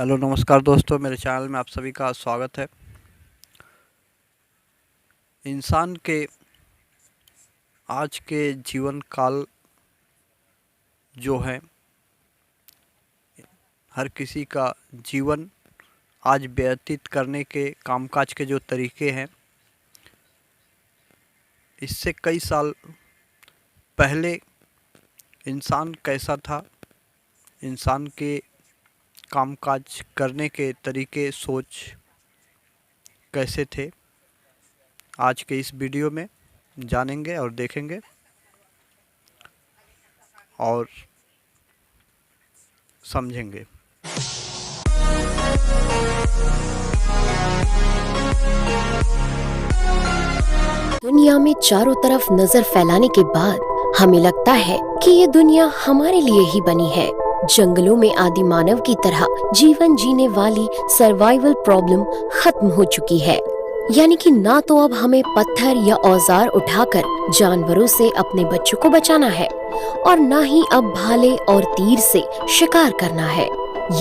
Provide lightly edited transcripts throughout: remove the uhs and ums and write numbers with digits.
Hello नमस्कार दोस्तों, मेरे चैनल में आप सभी का स्वागत है। इंसान के आज के जीवन काल जो है, हर किसी का जीवन आज व्यतीत करने के कामकाज के जो तरीके हैं, इससे कई साल पहले इंसान कैसा था, इंसान के कामकाज करने के तरीके, सोच कैसे थे, आज के इस वीडियो में जानेंगे और देखेंगे और समझेंगे। दुनिया में चारों तरफ नजर फैलाने के बाद हमें लगता है कि ये दुनिया हमारे लिए ही बनी है। जंगलों में आदि मानव की तरह जीवन जीने वाली सर्वाइवल प्रॉब्लम खत्म हो चुकी है। यानी कि ना तो अब हमें पत्थर या औजार उठाकर जानवरों से अपने बच्चों को बचाना है और ना ही अब भाले और तीर से शिकार करना है।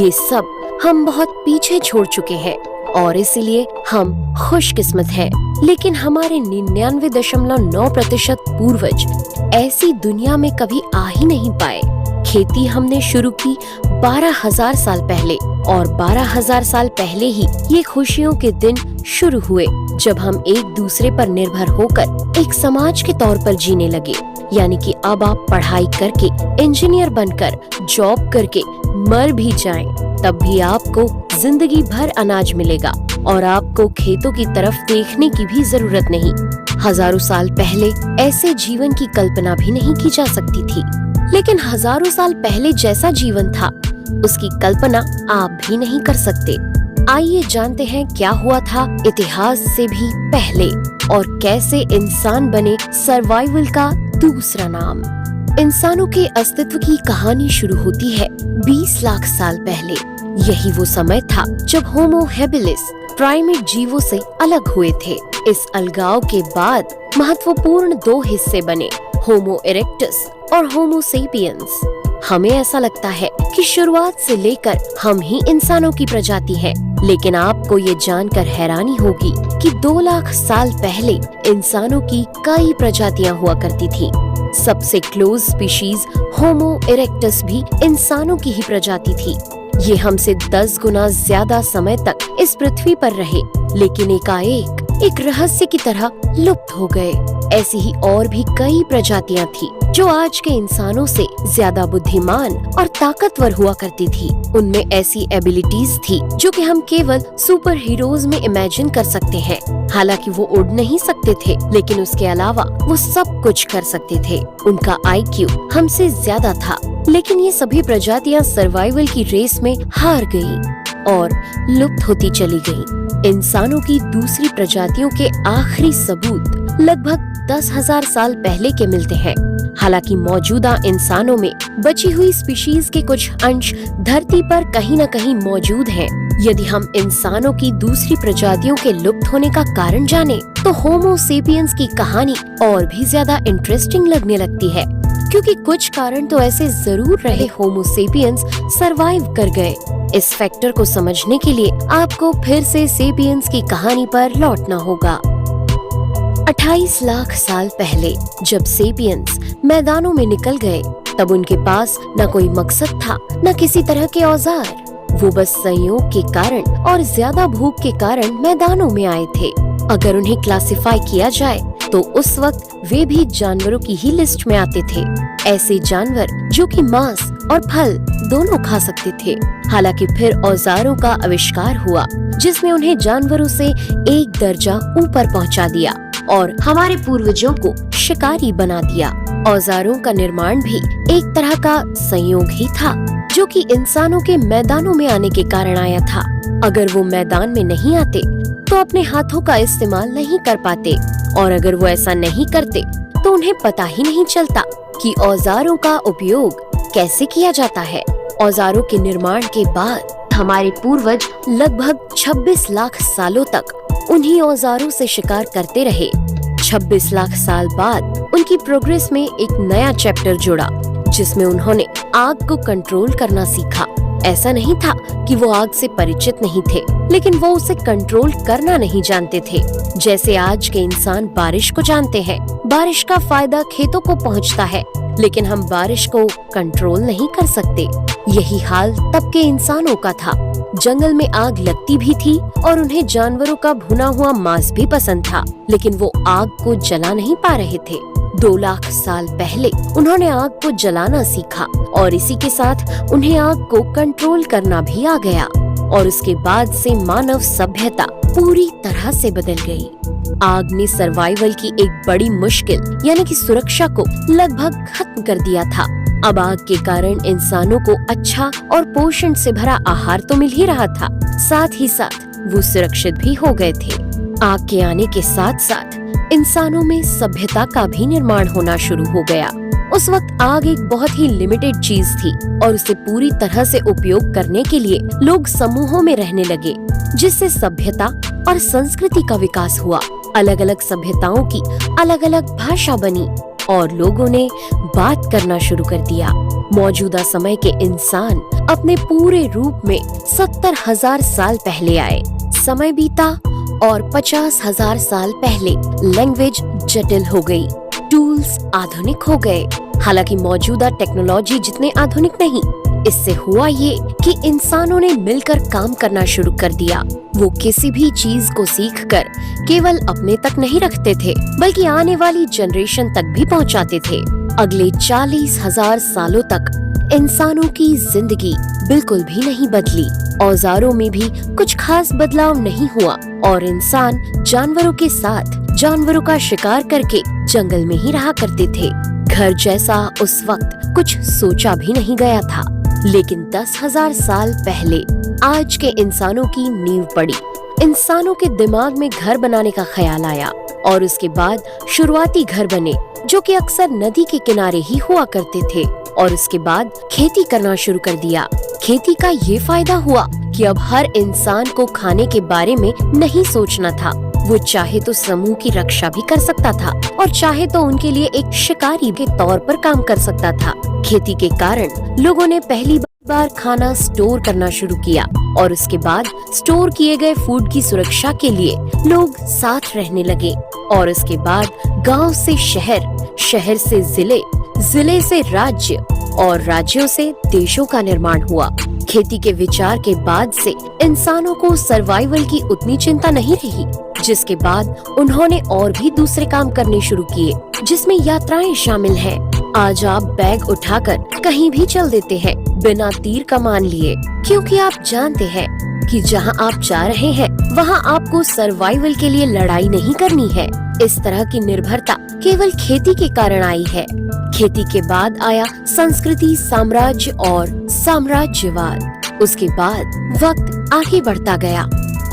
ये सब हम बहुत पीछे छोड़ चुके हैं और इसलिए हम खुशकिस्मत हैं। लेकिन हमारे 99.9% पूर्वज ऐसी दुनिया में कभी आ ही नहीं पाए। खेती हमने शुरू की 12,000 साल पहले और 12,000 साल पहले ही ये खुशियों के दिन शुरू हुए जब हम एक दूसरे पर निर्भर होकर एक समाज के तौर पर जीने लगे। यानी कि अब आप पढ़ाई करके, इंजीनियर बनकर, जॉब करके मर भी जाएं, तब भी आपको जिंदगी भर अनाज मिलेगा और आपको खेतों की तरफ देखने की भी जरूरत नहीं। हजारों साल पहले ऐसे जीवन की कल्पना भी नहीं की जा सकती थी। लेकिन हजारों साल पहले जैसा जीवन था, उसकी कल्पना आप भी नहीं कर सकते। आइए जानते हैं क्या हुआ था इतिहास से भी पहले और कैसे इंसान बने सर्वाइवल का दूसरा नाम। इंसानों के अस्तित्व की कहानी शुरू होती है 20 लाख साल पहले। यही वो समय था जब होमो हैबिलिस प्राइमेट जीवों से अलग हुए थे। इस अलगाव के बाद महत्वपूर्ण 2 हिस्से बने, होमो इरेक्टस और होमो सेपियंस। हमें ऐसा लगता है कि शुरुआत से लेकर हम ही इंसानों की प्रजाति है, लेकिन आपको ये जानकर हैरानी होगी कि 2 लाख साल पहले इंसानों की कई प्रजातियां हुआ करती थी। सबसे क्लोज स्पीशीज होमो इरेक्टस भी इंसानों की ही प्रजाति थी। ये हमसे 10 गुना ज्यादा समय तक इस पृथ्वी पर रहे, लेकिन एकाएक एक रहस्य की तरह लुप्त हो गए। ऐसी ही और भी कई प्रजातियां थी जो आज के इंसानों से ज्यादा बुद्धिमान और ताकतवर हुआ करती थी। उनमें ऐसी एबिलिटीज थी जो कि हम केवल सुपर हीरोज में इमेजिन कर सकते हैं। हालांकि वो उड़ नहीं सकते थे, लेकिन उसके अलावा वो सब कुछ कर सकते थे। उनका IQ हमसे ज्यादा था, लेकिन ये सभी प्रजातियां सर्वाइवल की रेस में हार गयी और लुप्त होती चली गयी। इंसानों की दूसरी प्रजातियों के आखिरी सबूत लगभग 10,000 साल पहले के मिलते हैं। हालांकि मौजूदा इंसानों में बची हुई स्पीशीज के कुछ अंश धरती पर कहीं न कहीं मौजूद हैं। यदि हम इंसानों की दूसरी प्रजातियों के लुप्त होने का कारण जाने, तो होमो सेपियंस की कहानी और भी ज्यादा इंटरेस्टिंग लगने लगती है, क्योंकि कुछ कारण तो ऐसे जरूर रहे होमो सेपियंस सरवाइव कर गए। इस फैक्टर को समझने के लिए आपको फिर से सेपियंस की कहानी पर लौटना होगा। 28 लाख साल पहले जब सेपियंस मैदानों में निकल गए, तब उनके पास न कोई मकसद था, न किसी तरह के औजार। वो बस संयोग के कारण और ज्यादा भूख के कारण मैदानों में आए थे। अगर उन्हें क्लासिफाई किया जाए तो उस वक्त वे भी जानवरों की ही लिस्ट में आते थे। ऐसे जानवर जो कि मांस और फल दोनों खा सकते थे। हालांकि फिर औजारों का आविष्कार हुआ, जिसने उन्हें जानवरों से एक दर्जा ऊपर पहुंचा दिया और हमारे पूर्वजों को शिकारी बना दिया। औजारों का निर्माण भी एक तरह का संयोग ही था, जो कि इंसानों के मैदानों में आने के कारण आया था। अगर वो मैदान में नहीं आते तो अपने हाथों का इस्तेमाल नहीं कर पाते, और अगर वो ऐसा नहीं करते तो उन्हें पता ही नहीं चलता कि औजारों का उपयोग कैसे किया जाता है। औजारों के निर्माण के बाद हमारे पूर्वज लगभग 26 लाख सालों तक उन्हीं औजारों से शिकार करते रहे। 26 लाख साल बाद उनकी प्रोग्रेस में एक नया चैप्टर जुड़ा, जिसमें उन्होंने आग को कंट्रोल करना सीखा। ऐसा नहीं था कि वो आग से परिचित नहीं थे, लेकिन वो उसे कंट्रोल करना नहीं जानते थे। जैसे आज के इंसान बारिश को जानते हैं, बारिश का फायदा खेतों को पहुंचता है, लेकिन हम बारिश को कंट्रोल नहीं कर सकते। यही हाल तब के इंसानों का था। जंगल में आग लगती भी थी और उन्हें जानवरों का भुना हुआ मांस भी पसंद था, लेकिन वो आग को जला नहीं पा रहे थे। 2 लाख साल पहले उन्होंने आग को जलाना सीखा और इसी के साथ उन्हें आग को कंट्रोल करना भी आ गया। और उसके बाद से मानव सभ्यता पूरी तरह से बदल गई। आग ने सर्वाइवल की एक बड़ी मुश्किल यानी कि सुरक्षा को लगभग खत्म कर दिया था। अब आग के कारण इंसानों को अच्छा और पोषण से भरा आहार तो मिल ही रहा था, साथ ही साथ वो सुरक्षित भी हो गए थे। आग के आने के साथ साथ इंसानों में सभ्यता का भी निर्माण होना शुरू हो गया। उस वक्त आग एक बहुत ही लिमिटेड चीज थी और उसे पूरी तरह से उपयोग करने के लिए लोग समूहों में रहने लगे, जिससे सभ्यता और संस्कृति का विकास हुआ। अलग अलग सभ्यताओं की अलग अलग भाषा बनी और लोगों ने बात करना शुरू कर दिया। मौजूदा समय के इंसान अपने पूरे रूप में 70,000 साल पहले आए। समय बीता और 50,000 साल पहले लैंग्वेज जटिल हो गई, टूल्स आधुनिक हो गए। हालांकि मौजूदा टेक्नोलॉजी जितने आधुनिक नहीं। इससे हुआ ये कि इंसानों ने मिलकर काम करना शुरू कर दिया। वो किसी भी चीज को सीखकर केवल अपने तक नहीं रखते थे, बल्कि आने वाली जनरेशन तक भी पहुंचाते थे। अगले 40,000 सालों तक इंसानों की जिंदगी बिल्कुल भी नहीं बदली। औजारों में भी कुछ खास बदलाव नहीं हुआ और इंसान जानवरों के साथ जानवरों का शिकार करके जंगल में ही रहा करते थे। घर जैसा उस वक्त कुछ सोचा भी नहीं गया था। लेकिन 10,000 साल पहले आज के इंसानों की नींव पड़ी। इंसानों के दिमाग में घर बनाने का ख्याल आया और उसके बाद शुरुआती घर बने, जो कि अक्सर नदी के किनारे ही हुआ करते थे। और उसके बाद खेती करना शुरू कर दिया। खेती का ये फायदा हुआ कि अब हर इंसान को खाने के बारे में नहीं सोचना था। वो चाहे तो समूह की रक्षा भी कर सकता था और चाहे तो उनके लिए एक शिकारी के तौर पर काम कर सकता था। खेती के कारण लोगों ने पहली बार खाना स्टोर करना शुरू किया और उसके बाद स्टोर किए गए फूड की सुरक्षा के लिए लोग साथ रहने लगे। और उसके बाद गांव से शहर, शहर से जिले, जिले से राज्य और राज्यों से देशों का निर्माण हुआ। खेती के विचार के बाद से इंसानों को सर्वाइवल की उतनी चिंता नहीं रही, जिसके बाद उन्होंने और भी दूसरे काम करने शुरू किए, जिसमें यात्राएं शामिल हैं। आज आप बैग उठाकर कहीं भी चल देते हैं बिना तीर कमान लिए, क्योंकि आप जानते हैं कि जहां आप जा रहे हैं वहां आपको सर्वाइवल के लिए लड़ाई नहीं करनी है। इस तरह की निर्भरता केवल खेती के कारण आई है। खेती के बाद आया संस्कृति, साम्राज्य और साम्राज्यवाद। उसके बाद वक्त आगे बढ़ता गया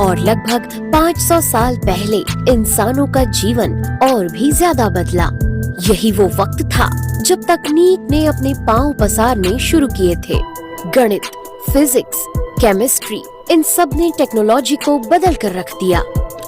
और लगभग 500 साल पहले इंसानों का जीवन और भी ज्यादा बदला। यही वो वक्त था जब तकनीक ने अपने पांव पसारने शुरू किए थे। गणित, फिजिक्स, केमिस्ट्री, इन सब ने टेक्नोलॉजी को बदल कर रख दिया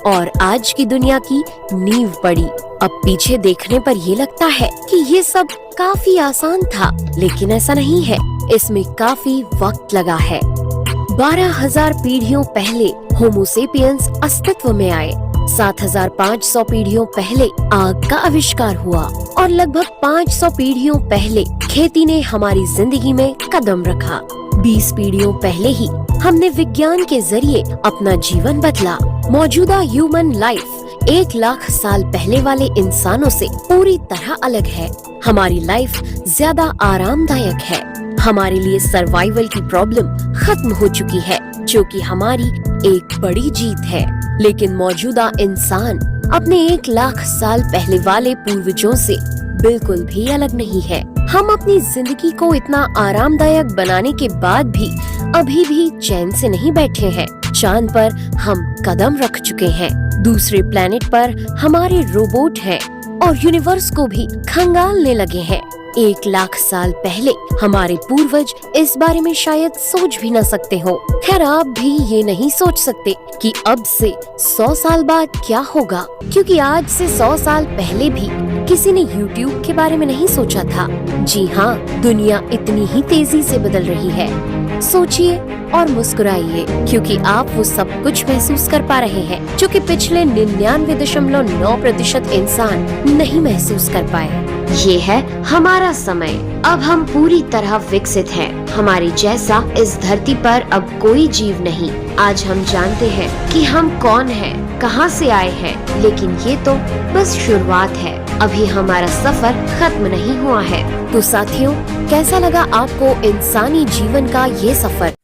और आज की दुनिया की नींव पड़ी। अब पीछे देखने पर ये लगता है कि ये सब काफी आसान था, लेकिन ऐसा नहीं है। इसमें काफी वक्त लगा है। 12,000 पीढ़ियों पहले होमो सेपियंस अस्तित्व में आए। 7,500 पीढ़ियों पहले आग का आविष्कार हुआ और लगभग 500 पीढ़ियों पहले खेती ने हमारी जिंदगी में कदम रखा। 20 पीढ़ियों पहले ही हमने विज्ञान के जरिए अपना जीवन बदला। मौजूदा ह्यूमन लाइफ 1 लाख साल पहले वाले इंसानों से पूरी तरह अलग है। हमारी लाइफ ज्यादा आरामदायक है। हमारे लिए सर्वाइवल की प्रॉब्लम खत्म हो चुकी है, जो कि हमारी एक बड़ी जीत है। लेकिन मौजूदा इंसान अपने 1 लाख साल पहले वाले पूर्वजों से बिल्कुल भी अलग नहीं है। हम अपनी जिंदगी को इतना आरामदायक बनाने के बाद भी अभी भी चैन से नहीं बैठे हैं। चांद पर हम कदम रख चुके हैं, दूसरे प्लेनेट पर हमारे रोबोट हैं और यूनिवर्स को भी खंगालने लगे हैं। 1 लाख साल पहले हमारे पूर्वज इस बारे में शायद सोच भी न सकते हो। खैर, आप भी ये नहीं सोच सकते कि अब से 100 साल बाद क्या होगा, क्योंकि आज से 100 साल पहले भी किसी ने YouTube के बारे में नहीं सोचा था। जी हाँ, दुनिया इतनी ही तेजी से बदल रही है। सोचिए और मुस्कुराइए, क्योंकि आप वो सब कुछ महसूस कर पा रहे हैं जो कि पिछले 99.9% इंसान नहीं महसूस कर पाए। ये है हमारा समय। अब हम पूरी तरह विकसित हैं। हमारे जैसा इस धरती पर अब कोई जीव नहीं। आज हम जानते हैं कि हम कौन हैं, कहां से आए हैं, लेकिन ये तो बस शुरुआत है। अभी हमारा सफर खत्म नहीं हुआ है। तो साथियों, कैसा लगा आपको इंसानी जीवन का ये सफर?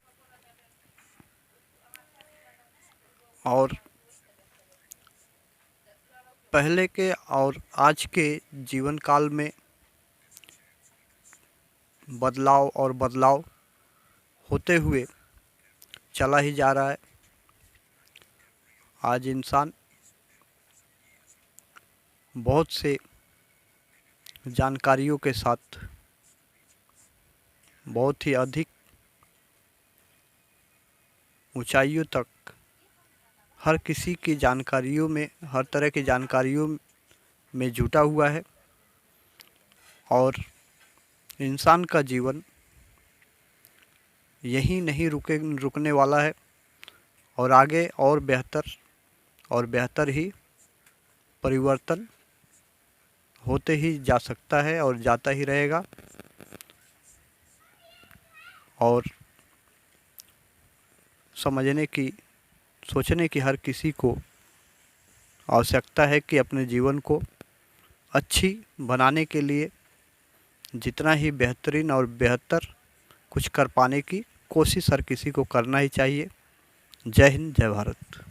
और पहले के और आज के जीवन काल में बदलाव होते हुए चला ही जा रहा है। आज इंसान बहुत से जानकारियों के साथ बहुत ही अधिक ऊंचाइयों तक हर किसी की जानकारियों में, हर तरह की जानकारियों में जुटा हुआ है। और इंसान का जीवन यहीं नहीं रुकने वाला है और आगे और बेहतर ही परिवर्तन होते ही जा सकता है और जाता ही रहेगा। और सोचने की हर किसी को आवश्यकता है कि अपने जीवन को अच्छी बनाने के लिए जितना ही बेहतरीन और बेहतर कुछ कर पाने की कोशिश हर किसी को करना ही चाहिए। जय हिंद, जय भारत।